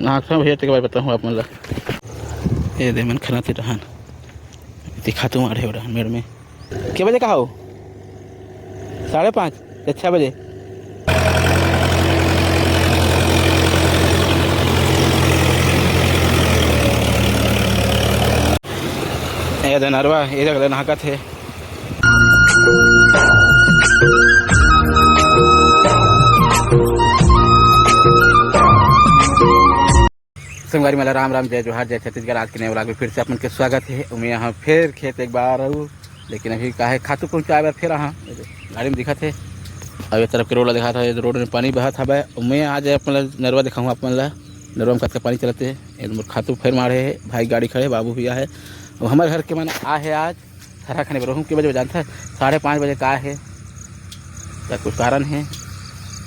नाक भैया तेरे बारे बताऊँ आप मतलब ये दे मन खना थे रहन दिखा तुम आ रहे हो रहन मेरे में क्या बजे कहा हो 5:30 या 6 बजे ये नरवा ये जगह नहाका थे संगवारी मला राम राम जय जोहार जय छत्तीसगढ़। आज के नए व्लॉग में फिर से अपन के स्वागत है। मैं यहाँ फिर खेत एक बार आऊँ लेकिन अभी काहे खातू पहुँचाए बार फिर हाँ गाड़ी में दिखा थे अब तरफ के रोड दिखा था रोड में पानी बहा था। मैं आज अपन नरवा दिखाऊँ अपन नरवा में कत का पानी चलते है खातू फिर मारे है भाई गाड़ी खड़े बाबू भैया है हमारे घर के मैंने आ है आज थरा खाने पर के बजे जानता है 5:30 बजे का है क्या कुछ कारण है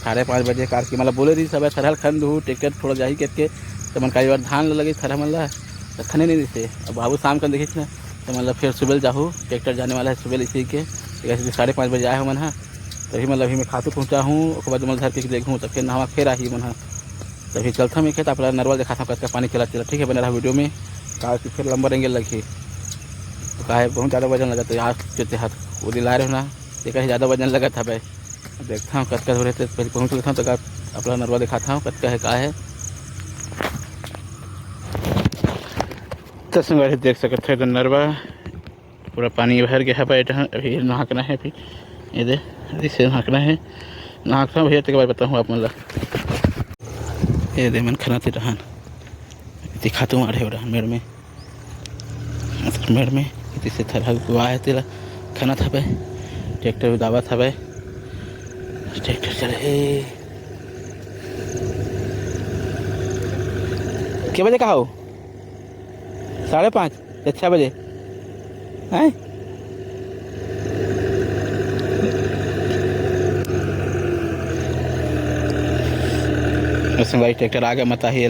5:30 बजे कार की मतलब बोले दी सब सरहल खन दू टिकट थोड़ा जाही के तो मन कई बार धान लगे थरा मन ला तो खने नहीं देते। अब बाबू शाम का देखी ना तो मतलब फिर सुबह जाहूँ ट्रैक्टर जाने वाला है सुबह इसी के 5:30 बजे आए हो मन हाँ तभी मतलब अभी मैं खातू पहुँचा हूँ उसके बाद मैं घर के देखूँ तो फिर नहा फिर आई मन हाँ तभी चलता मैं खेत अपना नरवा देखा था कच्चा पानी चला ठीक है बना रहा वीडियो में कहा कि फिर लंबा रेंगे लगी तो कहा बहुत ज़्यादा वजन लगा तो यहाँ चलते हाथ वो दिला रहे हो ना देखा ही ज़्यादा वजन लगा था भाई देखता हूँ कच्चा हो रहे थे पहले पहुँच लेता हूँ तो अपना नरवा दिखाता हूँ कच्चा है कहा है तस्वीर देख सकते हैं तो नरवा पूरा पानी भर गया है बैठा अभी नहाकना है अभी ये दे इसे नहाकना है नहाकना भैया तेरे बारे बताऊँ आप मतलब ये दे मन खना थे रहन दिखा तुम आ रहे हो रहन मेड़ में इसे थरहा हुआ है तेरा खाना था भाई ट्रैक्टर दावा था भाई ट्रैक्टर चले क्या बजे कहा हो 5:30 या 6 बजे हैं उसमें भाई ट्रैक्टर आ गया मत ही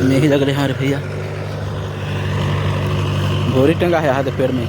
नहीं लग रहे हैं भैया बोरी टंगा है हाथ पैर में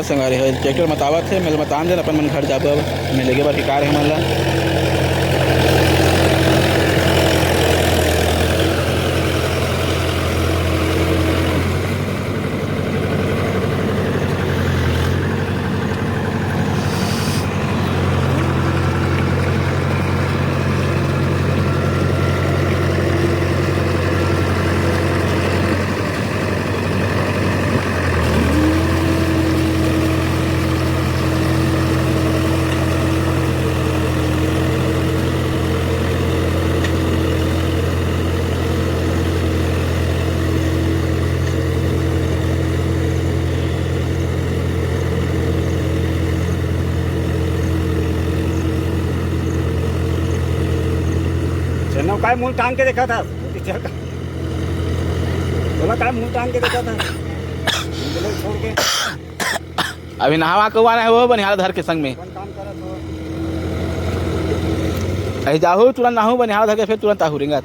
संगारे है ट्रैक्टर मतावत है मेरे मतान दे अपन मन घर जाब मैं लेके बार कार है हमारा काय मुंह टांग के देखा था बोला काय मुंह टांग के देखा था छोड़ के अभी नहावा कौआ है वो बनिहार धर के संग में अभी जाहू तुरंत नहाऊ बनिहार धर के फिर तुरंत आहू रिंगा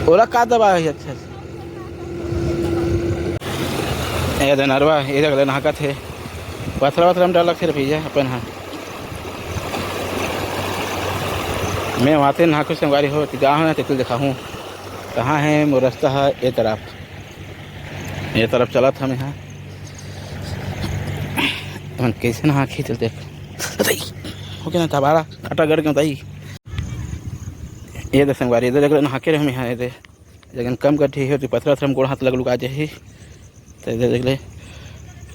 ओला का दबा है अच्छा ये नरवा ये जगह नहाका थे पथरा वथरा में डाल थे भैया अपन हाँ मैं वहाँ से नहा कुछ संगवारी हो जहाँ है तो दिखा हूँ कहाँ है वो रास्ता है ये तरफ चला था मैं यहाँ कैसे नहा खींच चलते हो क्या ना था बारा खटा गड़ क्यों ताई ये तो संगवारी इधर जगह नहा के रहे यहाँ इधर जगह कम कटी है तो पथरा थरम गोड़ हाथ लग लुका जाए तो इधर देख ले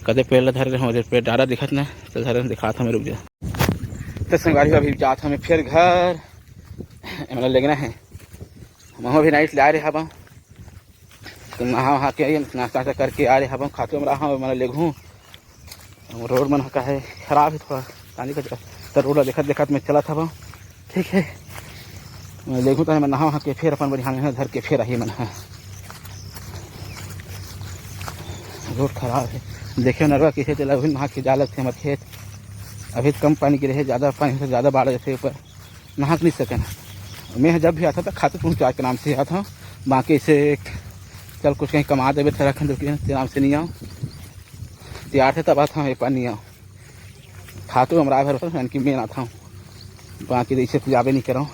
कदे पेड़ धर रहे हो पेड़ डारा दिखत ना तो धर दिखा था मैं रुक जा तो संगवारी अभी जाता मैं फिर घर मतलब लेना है वहाँ भी नाइट ले आ रहे हवा तो नहा वहा के आई नाश्ता वास्ता करके आ रहे हम खाते में रहा मैंने लेघूँ रोड मन का है खराब है थोड़ा पानी का तो रोड देखत देखत में चला था ठीक है मैं देखूँ तो मैं नहा वहा के फिर अपन बढ़िया धर के फिर आई मन रोड खराब है देखिए नरवा किसे चला अभी नहा के जालत थे हमारे खेत अभी कम पानी गिरे है ज़्यादा पानी से ज़्यादा बाढ़ जैसे ऊपर नहा नहीं सके ना मैं जब भी आता था खाते पहुँचा के नाम से आता हूँ बाकी से चल कुछ कहीं कमा देवे उत्तराखंड के नाम से नहीं आऊँ तैयार थे तब आता हूँ एक बार नहीं आऊँ खातू हमारा भर कि मैं आता हूँ बाकी तो इससे कुछ आवे नहीं कर रहा हूँ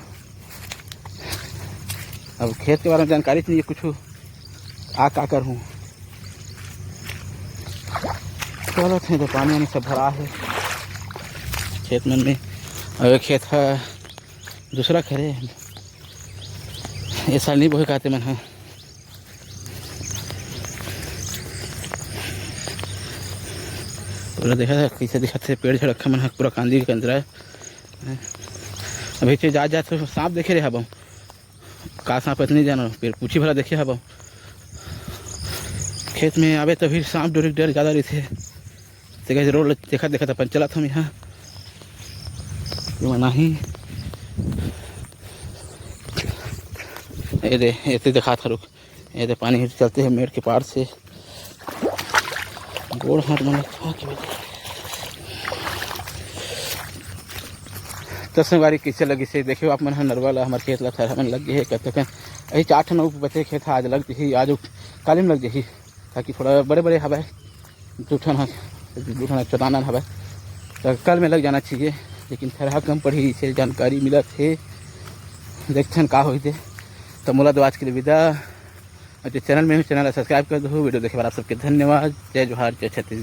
अब खेत के बारे में जानकारी चाहिए कुछ आ का करूँ चलो थे तो पानी वानी सब भरा है खेत मन में और खेत है दूसरा खरे ये साल नहीं बोहे कहते मन है पूरा देखा था कैसे दिखा थे पेड़ झड़खा मन है पूरा कांदी के अंदर है अभी से जा तो सांप देखे रहे हब का सांप इतनी जानो पेड़ पूछी भला देखे हब खेत में आवे तो फिर सांप डर ज़्यादा रही थे तो कैसे रोड देखा देखा था अपन चला था हम यहाँ मना ही ये दे ऐसे दिखा था रुक ये दे पानी चलते हैं मेड़ के पार से गोड़ हाथ मन दस बारी कैसे लगी से देखियो आप मन नरवाला हमारे खेत ला मन लग गए है कहते हैं अभी 8-9 बचे खेत आज लग जाही आज काली में लग जाही ताकि थोड़ा बड़े बड़े हवा दूठन 14 हवा तो कल में लग जाना चाहिए लेकिन थोड़ा कम पड़ी से जानकारी मिला थे देखते का हो तो मोला दो आज के लिए विदा और जो चैनल में चैनल सब्सक्राइब कर दो वीडियो देखे बार आप सबके धन्यवाद जय जोहार जय छत्तीसगढ़।